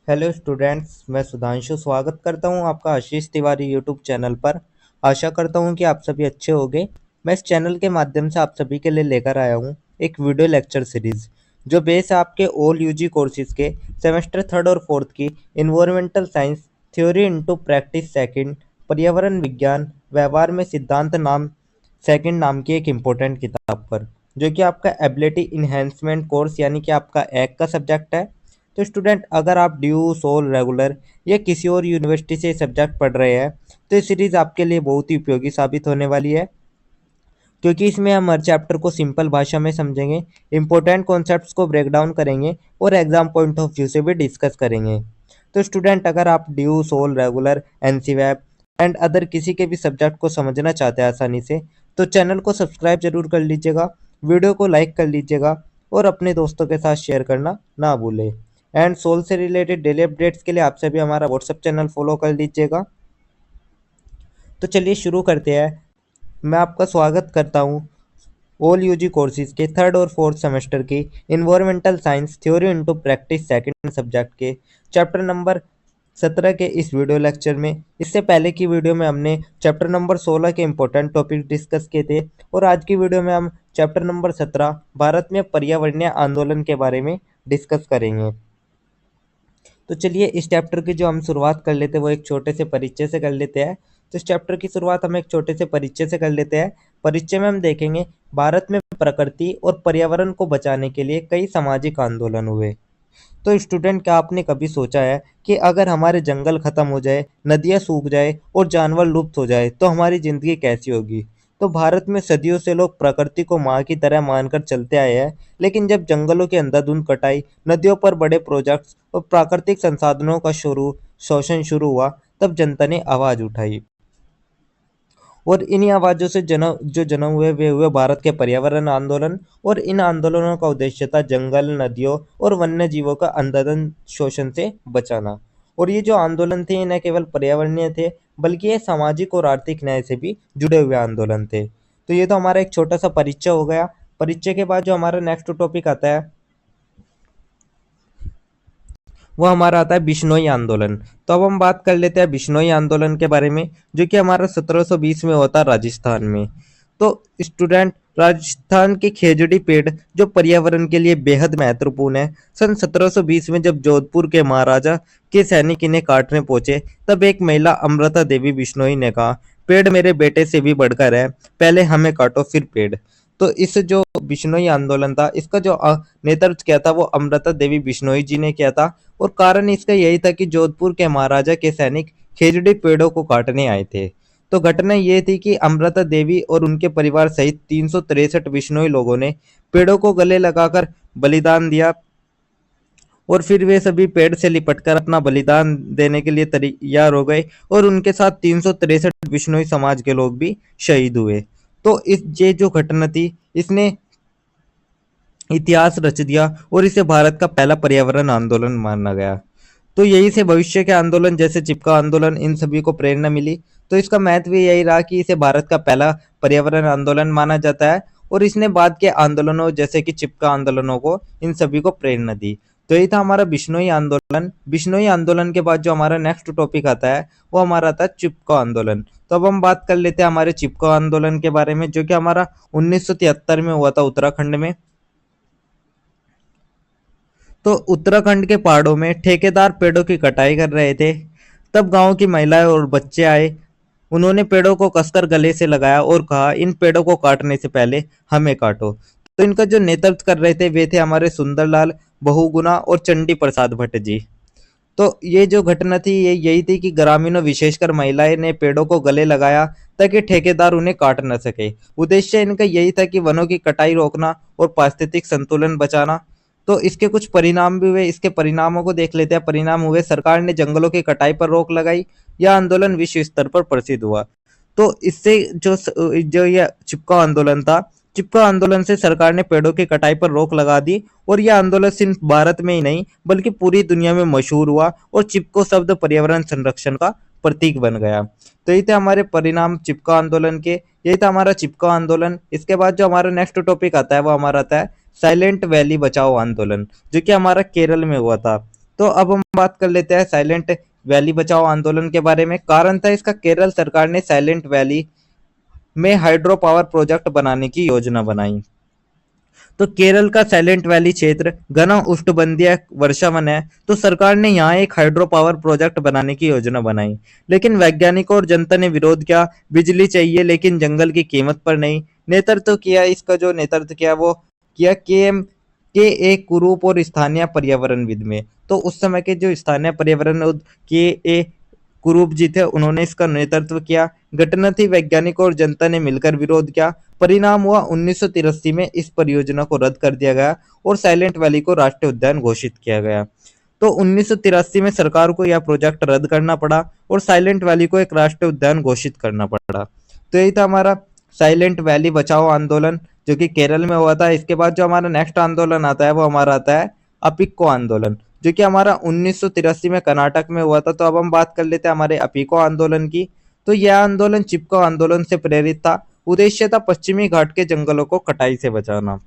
Hello students, मैं सुधांशु स्वागत करता हूं आपका आशीष तिवारी यूट्यूब चैनल पर। आशा करता हूं कि आप सभी अच्छे होंगे। मैं इस चैनल के माध्यम से आप सभी के लिए लेकर आया हूं एक वीडियो लेक्चर सीरीज जो बेस है आपके ऑल यूजी कोर्सेज के सेमेस्टर थर्ड और फोर्थ की environmental science theory into practice second पर्यावरण विज्ञान व्यवहार में सिद्धांत नाम सेकंड नाम की एक इम्पोर्टेंट किताब पर, जो कि आपका एबिलिटी इन्हेंसमेंट कोर्स यानी कि आपका एक का सब्जेक्ट है। तो स्टूडेंट, अगर आप ड्यू सोल रेगुलर या किसी और यूनिवर्सिटी से सब्जेक्ट पढ़ रहे हैं तो ये सीरीज आपके लिए बहुत ही उपयोगी साबित होने वाली है, क्योंकि इसमें हम हर चैप्टर को सिंपल भाषा में समझेंगे, इंपॉर्टेंट कॉन्सेप्ट्स को ब्रेक डाउन करेंगे और एग्जाम पॉइंट ऑफ व्यू से भी डिस्कस करेंगे। तो स्टूडेंट, अगर आप ड्यू सोल रेगुलर एनसी वेब एंड अदर किसी के भी सब्जेक्ट को समझना चाहते हैं आसानी से, तो चैनल को सब्सक्राइब जरूर कर लीजिएगा, वीडियो को लाइक कर लीजिएगा और अपने दोस्तों के साथ शेयर करना ना भूलें। एंड सोल से रिलेटेड डेली अपडेट्स के लिए आप सभी हमारा व्हाट्सएप चैनल फॉलो कर लीजिएगा। तो चलिए शुरू करते हैं। मैं आपका स्वागत करता हूँ ऑल यूजी कोर्सेज के थर्ड और फोर्थ सेमेस्टर की environmental science theory into practice second subject के चैप्टर नंबर 17 के इस वीडियो लेक्चर में। इससे पहले की वीडियो में हमने चैप्टर नंबर 16 के इम्पोर्टेंट टॉपिक डिस्कस किए थे और आज की वीडियो में हम चैप्टर नंबर 17 भारत में पर्यावरणीय आंदोलन के बारे में डिस्कस करेंगे। तो चलिए इस चैप्टर की जो हम शुरुआत कर लेते हैं वो एक छोटे से परिचय से कर लेते हैं। तो इस चैप्टर की शुरुआत हम एक छोटे से परिचय से कर लेते हैं। परिचय में हम देखेंगे भारत में प्रकृति और पर्यावरण को बचाने के लिए कई सामाजिक आंदोलन हुए। तो स्टूडेंट, क्या आपने कभी सोचा है कि अगर हमारे जंगल खत्म हो जाए, नदियाँ सूख जाए और जानवर लुप्त हो जाए तो हमारी जिंदगी कैसी होगी। तो भारत में सदियों से लोग प्रकृति को माँ की तरह मानकर चलते आए हैं, लेकिन जब जंगलों की अंधाधुंध कटाई, नदियों पर बड़े प्रोजेक्ट्स और प्राकृतिक संसाधनों का शोषण शुरू हुआ, तब जनता ने आवाज उठाई और इन्हीं आवाजों से जन्म हुए वे हुए भारत के पर्यावरण आंदोलन। और इन आंदोलनों का उद्देश्य था जंगल, नदियों और वन्य जीवों का अंधाधुंध शोषण से बचाना। और ये जो आंदोलन थे न केवल पर्यावरणीय थे, बल्कि ये सामाजिक और आर्थिक न्याय से भी जुड़े हुए आंदोलन थे। तो ये तो हमारा एक छोटा सा परिचय हो गया। परिचय के बाद जो हमारा नेक्स्ट टॉपिक आता है वो हमारा आता है बिश्नोई आंदोलन। तो अब हम बात कर लेते हैं बिश्नोई आंदोलन के बारे में, जो कि हमारा 1720 में होता है राजस्थान में। तो स्टूडेंट, राजस्थान के खेजड़ी पेड़ जो पर्यावरण के लिए बेहद महत्वपूर्ण है, सन 1720 में जब जोधपुर के महाराजा के सैनिक इन्हें काटने पहुंचे, तब एक महिला अमृता देवी बिश्नोई ने कहा, पेड़ मेरे बेटे से भी बढ़कर है, पहले हमें काटो फिर पेड़। तो इस जो बिश्नोई आंदोलन था, इसका जो नेतृत्व किया था वो अमृता देवी बिश्नोई जी ने किया था। और कारण इसका यही था कि जोधपुर के महाराजा के सैनिक खेजड़ी पेड़ों को काटने आए थे। तो घटना ये थी कि अमृता देवी और उनके परिवार सहित 363 बिश्नोई लोगों ने पेड़ों को गले लगाकर बलिदान दिया और फिर वे सभी पेड़ से लिपटकर अपना बलिदान देने के लिए तैयार हो गए और उनके साथ 363 बिश्नोई समाज के लोग भी शहीद हुए। तो इस ये जो घटना थी, इसने इतिहास रच दिया और इसे भारत का पहला पर्यावरण आंदोलन माना गया। तो यही से भविष्य के आंदोलन जैसे चिपका आंदोलन, इन सभी को प्रेरणा मिली। तो इसका महत्व यही रहा कि इसे भारत का पहला पर्यावरण आंदोलन माना जाता है और इसने बाद के आंदोलनों जैसे कि चिपका आंदोलनों को, इन सभी को प्रेरणा दी। तो यही था हमारा बिश्नोई आंदोलन। बिश्नोई आंदोलन के बाद जो हमारा नेक्स्ट टॉपिक आता है वो हमारा आता है चिपका आंदोलन। तो अब हम बात कर लेते हैं हमारे चिपका आंदोलन के बारे में, जो कि हमारा 1973 में हुआ था उत्तराखंड में। तो उत्तराखंड के पहाड़ों में ठेकेदार पेड़ों की कटाई कर रहे थे। तब गांव की महिलाएं और बच्चे आए। उन्होंने पेड़ों को कसकर गले से लगाया और कहा, इन पेड़ों को काटने से पहले हमें काटो। तो इनका जो नेतृत्व कर रहे थे वे थे हमारे सुंदरलाल बहुगुणा और चंडी प्रसाद भट्ट जी। तो ये जो घटना थी ये यही थी कि ग्रामीणों विशेषकर महिलाएं ने पेड़ों को गले लगाया ताकि ठेकेदार उन्हें काट न सके। उद्देश्य इनका यही था कि वनों की कटाई रोकना और पारिस्थितिक संतुलन बचाना। तो इसके कुछ परिणाम भी हुए, इसके परिणामों को देख लेते हैं। परिणाम हुए, सरकार ने जंगलों की कटाई पर रोक लगाई। यह आंदोलन विश्व स्तर पर प्रसिद्ध हुआ। तो इससे जो ये चिपका आंदोलन था, चिपका आंदोलन से सरकार ने पेड़ों की कटाई पर रोक लगा दी और यह आंदोलन सिर्फ भारत में ही नहीं बल्कि पूरी दुनिया में मशहूर हुआ और चिपको शब्द पर्यावरण संरक्षण का प्रतीक बन गया। तो ये थे हमारे परिणाम चिपका आंदोलन के। यही था हमारा चिपका आंदोलन। इसके बाद जो हमारा नेक्स्ट टॉपिक आता है वो हमारा आता है साइलेंट वैली बचाओ आंदोलन, जो कि हमारा केरल में हुआ था। तो अब हम बात कर लेते हैं साइलेंट वैली बचाओ आंदोलन के बारे में। कारण था इसका, केरल सरकार ने साइलेंट वैली में हाइड्रो पावर प्रोजेक्ट बनाने की योजना बनाई। तो केरल का साइलेंट वैली क्षेत्र घना उष्णकटिबंधीय वर्षा वन है, तो सरकार ने यहाँ एक हाइड्रो पावर प्रोजेक्ट बनाने की योजना बनाई। लेकिन वैज्ञानिकों और जनता ने विरोध किया। बिजली चाहिए लेकिन जंगल की कीमत पर नहीं। नेतृत्व किया, इसका जो नेतृत्व किया वो किया के ए कुरूप और स्थानीय पर्यावरणविद में। तो उस समय के जो स्थानीय पर्यावरण के ए कुरूप जी थे, उन्होंने इसका नेतृत्व किया। घटना थी, वैज्ञानिकों और जनता ने मिलकर विरोध किया। परिणाम हुआ 1983 में इस परियोजना को रद्द कर दिया गया और साइलेंट वैली को राष्ट्रीय उद्यान घोषित किया गया। तो 1983 में सरकार को यह प्रोजेक्ट रद्द करना पड़ा और साइलेंट वैली को एक राष्ट्रीय उद्यान घोषित करना पड़ा। तो यही था हमारा साइलेंट वैली बचाओ आंदोलन, जो कि केरल में हुआ था। इसके बाद जो हमारा नेक्स्ट आंदोलन आता है वो हमारा आता है अपिक्को आंदोलन, जो कि हमारा 1983 में कर्नाटक में हुआ था। तो अब हम बात कर लेते हैं हमारे अपिको आंदोलन की। तो यह आंदोलन चिपको आंदोलन से प्रेरित था। उद्देश्य था पश्चिमी घाट के जंगलों को कटाई से बचाना।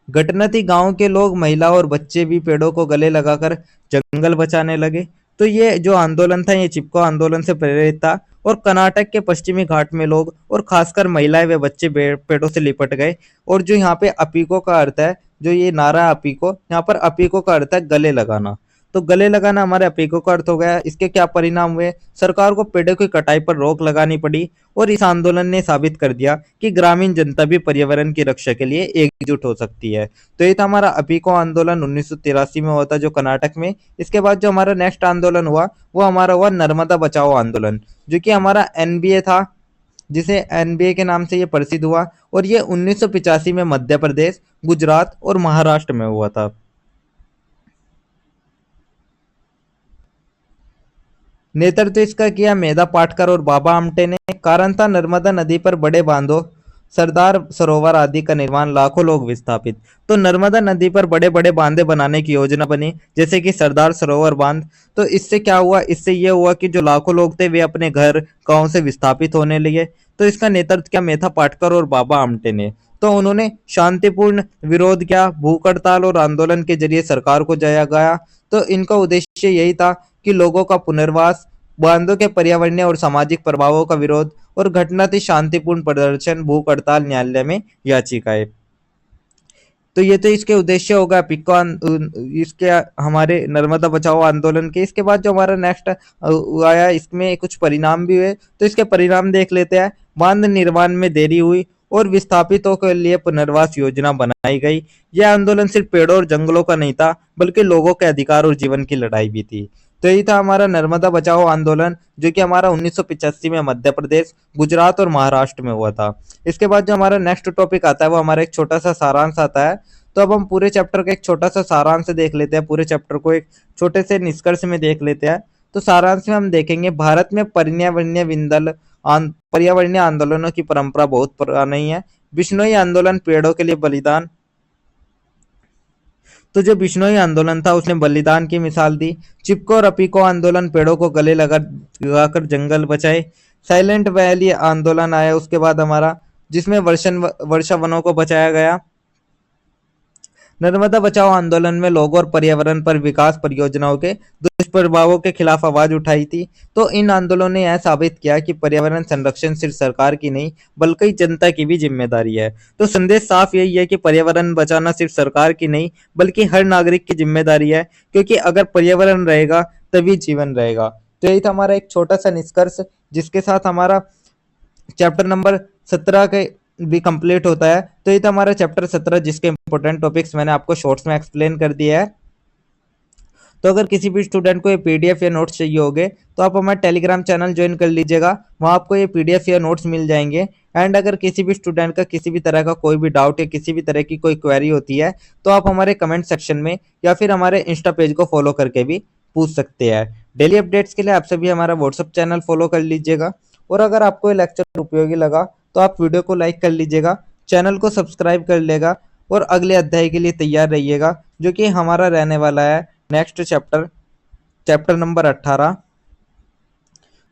घटना थी, गांव के लोग, महिला और बच्चे भी पेड़ों को गले लगाकर जंगल बचाने लगे। तो ये जो आंदोलन था ये चिपको आंदोलन से प्रेरित था और कर्नाटक के पश्चिमी घाट में लोग और खासकर महिलाएं व बच्चे पेड़ों से लिपट गए। और जो यहाँ पे अपिको का अर्थ है, जो ये नारा अपिको, यहाँ पर अपिको का अर्थ है गले लगाना। तो गले लगाना हमारे अपिको का अर्थ हो गया। इसके क्या परिणाम हुए? सरकार को पेड़ों की कटाई पर रोक लगानी पड़ी और इस आंदोलन ने साबित कर दिया कि ग्रामीण जनता भी पर्यावरण की रक्षा के लिए एकजुट हो सकती है। तो ये था हमारा अपिको आंदोलन 1983 में हुआ था जो कर्नाटक में। इसके बाद जो हमारा नेक्स्ट आंदोलन हुआ वो हमारा हुआ नर्मदा बचाओ आंदोलन, जो कि हमारा एनबीए था, जिसे एनबीए के नाम से ये प्रसिद्ध हुआ। और ये 1985 में मध्य प्रदेश, गुजरात और महाराष्ट्र में हुआ था। नेतृत्व इसका किया मेधा पाटकर और बाबा आमटे ने। कारण था नर्मदा नदी पर बड़े बांधों, सरदार सरोवर आदि का निर्माण, लाखों लोग विस्थापित। तो नर्मदा नदी पर बड़े बड़े बांधे बनाने की योजना बनी, जैसे कि सरदार सरोवर बांध। तो इससे क्या हुआ? इससे ये हुआ कि जो लाखों लोग थे वे अपने घर गांव से विस्थापित होने लगे। तो इसका नेतृत्व किया मेधा पाटकर और बाबा आमटे ने। तो उन्होंने शांतिपूर्ण विरोध किया, भूख हड़ताल और आंदोलन के जरिए सरकार को जया गया। तो इनका उद्देश्य यही था कि लोगों का पुनर्वास, बांधों के पर्यावरणीय और सामाजिक प्रभावों का विरोध और घटना थी शांतिपूर्ण प्रदर्शन, भूख हड़ताल, न्यायालय में याचिकाएं। तो ये तो इसके उद्देश्य होगा पिको इसके हमारे नर्मदा बचाओ आंदोलन के। इसके बाद जो हमारा नेक्स्ट आया, इसमें कुछ परिणाम भी हुए। तो इसके परिणाम देख लेते हैं। बांध निर्माण में देरी हुई और विस्थापितों के लिए पुनर्वास योजना बनाई गई। यह आंदोलन सिर्फ पेड़ों और जंगलों का नहीं था, बल्कि लोगों के अधिकार और जीवन की लड़ाई भी थी। तो यही था हमारा नर्मदा बचाओ आंदोलन, जो कि हमारा 1985 में मध्य प्रदेश, गुजरात और महाराष्ट्र में हुआ था। इसके बाद जो हमारा नेक्स्ट टॉपिक आता है वो हमारा एक छोटा सा सारांश आता है। तो अब हम पूरे चैप्टर का एक छोटा सा सारांश देख लेते हैं। पूरे चैप्टर को एक छोटे से निष्कर्ष में देख लेते हैं। तो सारांश में हम देखेंगे, भारत में पर्यावरणीय आंदोलनों की परंपरा बहुत पुरानी है। बिश्नोई आंदोलन, पेड़ों के लिए बलिदान। तो जो बिश्नोई आंदोलन था उसने बलिदान की मिसाल दी। चिपको और अपिको आंदोलन, पेड़ों को गले लगाकर जंगल बचाए। साइलेंट वैली आंदोलन आया उसके बाद हमारा, जिसमें वर्षा वनों को बचाया गया। नर्मदा बचाओ आंदोलन में लोगों और पर्यावरण पर विकास परियोजनाओं के दुष्प्रभावों के खिलाफ आवाज उठाई थी। तो इन आंदोलनों ने यह साबित किया कि पर्यावरण संरक्षण सिर्फ सरकार की नहीं बल्कि जनता की भी जिम्मेदारी है। तो संदेश साफ यही है कि पर्यावरण बचाना सिर्फ सरकार की नहीं बल्कि हर नागरिक की जिम्मेदारी है, क्योंकि अगर पर्यावरण रहेगा तभी जीवन रहेगा। तो यही था हमारा एक छोटा सा निष्कर्ष, जिसके साथ हमारा चैप्टर नंबर 17 के भी कंप्लीट होता है। तो ये था हमारा चैप्टर 17, जिसके इंपॉर्टेंट टॉपिक्स मैंने आपको शॉर्ट्स में एक्सप्लेन कर दिया है। तो अगर किसी भी स्टूडेंट को ये पीडीएफ या नोट्स चाहिए होंगे तो आप हमारे टेलीग्राम चैनल ज्वाइन कर लीजिएगा, वहाँ आपको ये पीडीएफ या नोट्स मिल जाएंगे। एंड अगर किसी भी स्टूडेंट का किसी भी तरह का कोई भी डाउट या किसी भी तरह की कोई क्वेरी होती है तो आप हमारे कमेंट सेक्शन में या फिर हमारे इंस्टा पेज को फॉलो करके भी पूछ सकते हैं। डेली अपडेट्स के लिए आप सभी हमारा व्हाट्सअप चैनल फॉलो कर लीजिएगा। और अगर आपको ये लेक्चर उपयोगी लगा तो आप वीडियो को लाइक कर लीजिएगा, चैनल को सब्सक्राइब कर लेगा और अगले अध्याय के लिए तैयार रहिएगा, जो कि हमारा रहने वाला है नेक्स्ट चैप्टर नंबर 18।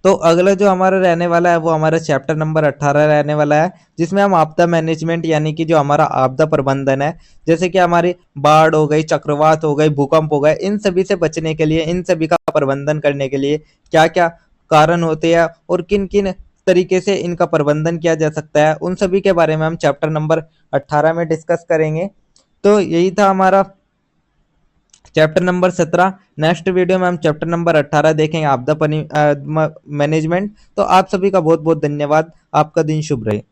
तो अगला जो हमारा रहने वाला है वो हमारा चैप्टर नंबर 18 रहने वाला है, जिसमें हम आपदा मैनेजमेंट यानी कि जो हमारा आपदा प्रबंधन है, जैसे कि हमारी बाढ़ हो गई, चक्रवात हो गई, भूकंप हो गए, इन सभी से बचने के लिए, इन सभी का प्रबंधन करने के लिए क्या-क्या कारण होते हैं और किन-किन तरीके से इनका प्रबंधन किया जा सकता है, उन सभी के बारे में हम चैप्टर नंबर 18 में डिस्कस करेंगे। तो यही था हमारा चैप्टर नंबर 17। नेक्स्ट वीडियो में हम चैप्टर नंबर 18 देखेंगे, आपदा मैनेजमेंट। तो आप सभी का बहुत बहुत धन्यवाद। आपका दिन शुभ रहे।